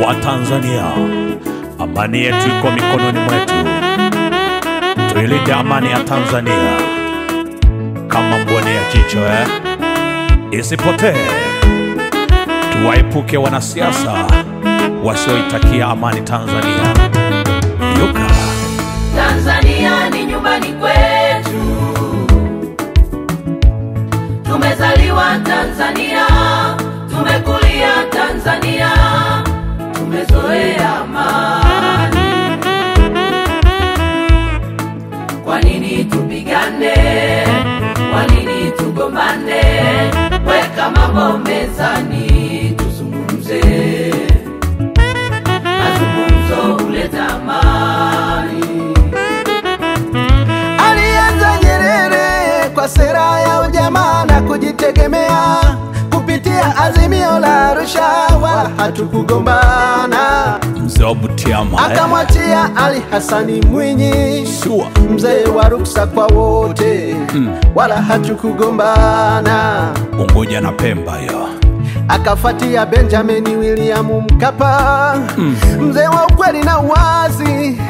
Wa Tanzania, amani yetu iko mikononi mwetu. Tuilinde amani ya Tanzania kama mboni ya jicho, isipotee. Tuwaepuke wanasiasa wasioitakia amani Tanzania. Yuka. Tanzania ni nyumbani kwetu, tumezaliwa Tanzania, tumekulia Tanzania, tumezoea amani. Kwa nini tupigane? Kwa nini tugombane? Weka mambo mezani tuzungumze. Mazungumzo huleta amani. Alianza Nyerere kwa sera ya ujamaa na kujitegemea. Kupitia azimio la Arusha wala hatukugombana. Mzee wa Butiama akamwachia Ali Hassan Mwinyi, mzee wa ruksa kwa wote, wala hatukugombana. Unguja na Pemba yo. Akafuatia Benjamin William Mkapa, mzee wa ukweli na uwazi,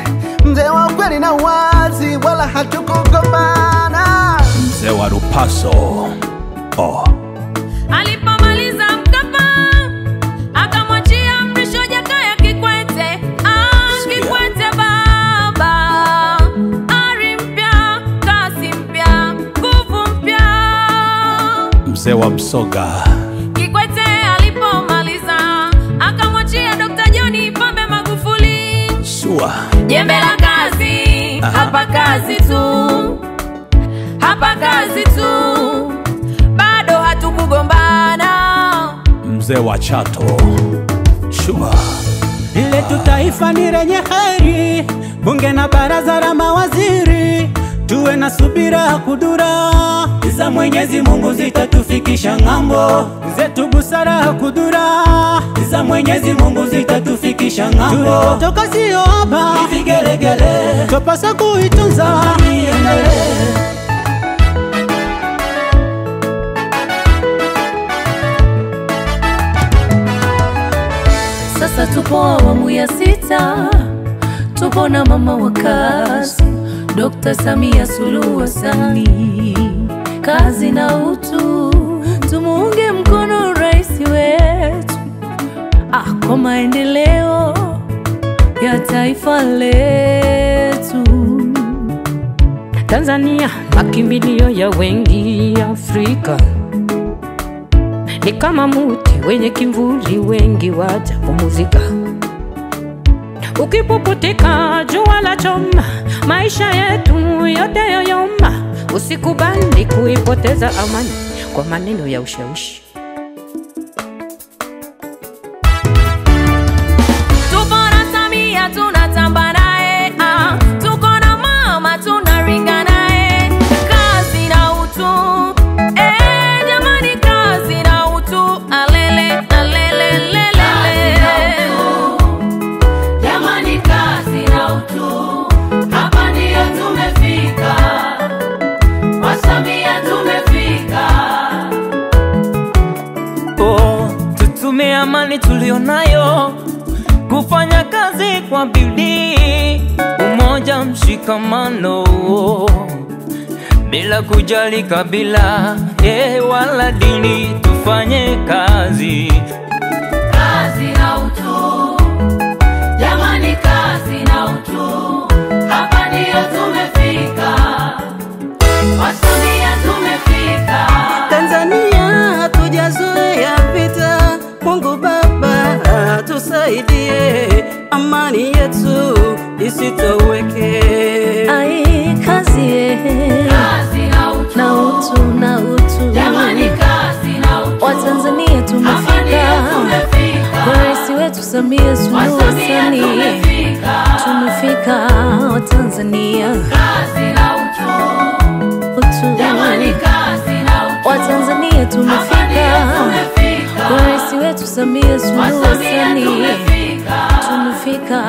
mzee wa ukweli na uwazi, wala hatukugombana. Mzee wa Rupaso Alipomaliza Mkapa akamwachia Mrisho Jakaya Kikwete. Kikwete baba, ari mpya, kasi mpya, nguvu mpya. Mzee wa Msoga. Kikwete alipomaliza akamwachia Dr. John Pombe Magufuli. Jembe la kazi, hapa kazi tu, hapa kazi tu, bado hatukugombana. Mzee wa Chato. Letu taifa ni lenye heri, bunge na baraza la mawaziri. Tuwe na subira kudura, za Mwenyezi Mungu zitatufikisha ngambo. Zetu busara kudura, za Mwenyezi Mungu zitatufikisha ngambo. Toka sio haba, vigelegele, tupasa kuitunza iendelee. Sasa tupo awamu ya 6, tupo na mama wa kazi Dr. Samia Suluhu Hassan. Kazi na utu, tumuunge mkono rais wetu kwa maendeleo ya taifa letu. Tanzania makimbilio ya wengi Afrika, ni kama muti wenye kimvuli, wengi waja kupumzika. Ukipuputika jua la choma, maisha yetu yote yoyoma. Usikubali kuipoteza amani kwa maneno ya ushawishi. Tupo na Samia tunatamba naye, tuko na mama tunaringa naye. Kazi na utu, jamani, kazi na utu, alele alele lele. Jamani, kazi na utu, hapa ndio tumefika, kwa Samia tumefika. Tutumie amani tulionayo kufanya kazi kwa bidii, umoja, mshikamano, bila kujali kabila wala dini. Tufanye kazi, kazi na utu, jamani, kazi na utu, hapa ndio tumefika, kwa Samia tumefika. Tanzania hatujazoea vita, Mungu Baba tusaidie, amani yetu isitoweke. Kazi na utu, na utu, na utu, jamani, kazi na utu, wa Tanzania tumefika, kwa rais wetu Samia Suluhu Hassan. Tumefika wa Tanzania, kazi na utu, jamani, kazi na utu, wa Tanzania tumefika, kwa rais wetu Samia Suluhu Hassan. Tumefika